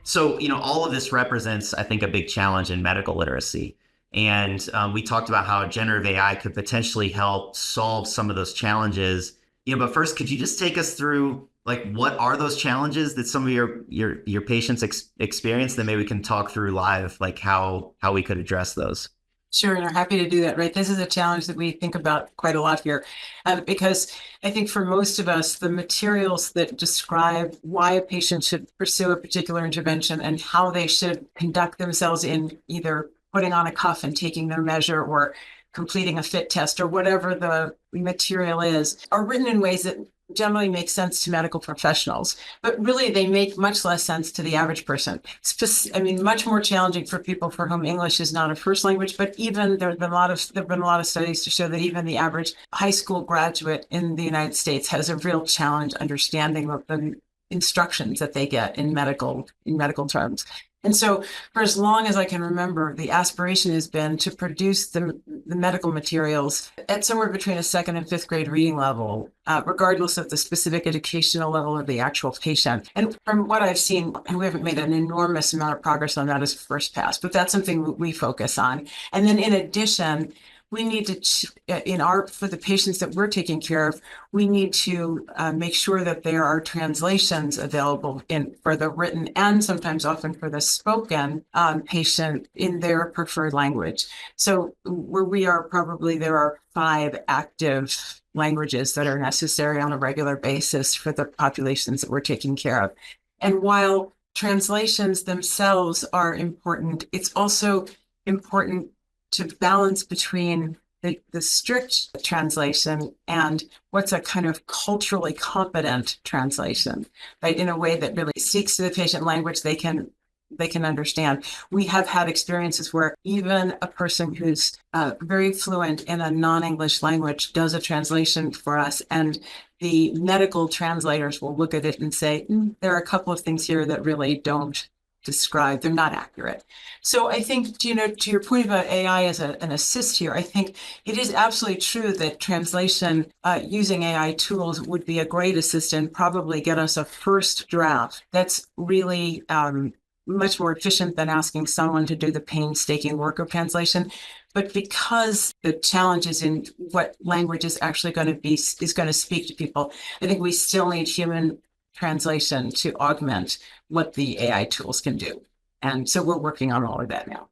So, all of this represents, I think, a big challenge in medical literacy. And we talked about how generative AI could potentially help solve some of those challenges. But first, could you just take us through like what are those challenges that some of your patients experience? Then maybe we can talk through live, like how we could address those. Sure, and I'm happy to do that, right? This is a challenge that we think about quite a lot here, because I think for most of us, the materials that describe why a patient should pursue a particular intervention and how they should conduct themselves in either putting on a cuff and taking their measure or completing a fit test or whatever the material is, are written in ways that generally make sense to medical professionals, but really they make much less sense to the average person. Much more challenging for people for whom English is not a first language, but even there've been a lot of studies to show that even the average high school graduate in the United States has a real challenge understanding the instructions that they get in medical terms. And so for as long as I can remember, the aspiration has been to produce the medical materials at somewhere between a second and fifth grade reading level, regardless of the specific educational level of the actual patient. And from what I've seen, and we haven't made an enormous amount of progress on that as first pass, but that's something we focus on. And then in addition, we need to, for the patients that we're taking care of, we need to make sure that there are translations available for the written and sometimes often for the spoken patient in their preferred language. So where we are probably, there are 5 active languages that are necessary on a regular basis for the populations that we're taking care of. And while translations themselves are important, it's also important to balance between the strict translation and what's a kind of culturally competent translation, right? In a way that really speaks to the patient language they can understand. We have had experiences where even a person who's very fluent in a non-English language does a translation for us, and the medical translators will look at it and say, there are a couple of things here that really don't describe, they're not accurate. So I think, to your point about AI as an assist here, I think it is absolutely true that translation using AI tools would be a great assistant, probably get us a first draft that's really much more efficient than asking someone to do the painstaking work of translation. But because the challenge is in what language is actually going to speak to people, I think we still need human translation to augment what the AI tools can do. And so we're working on all of that now.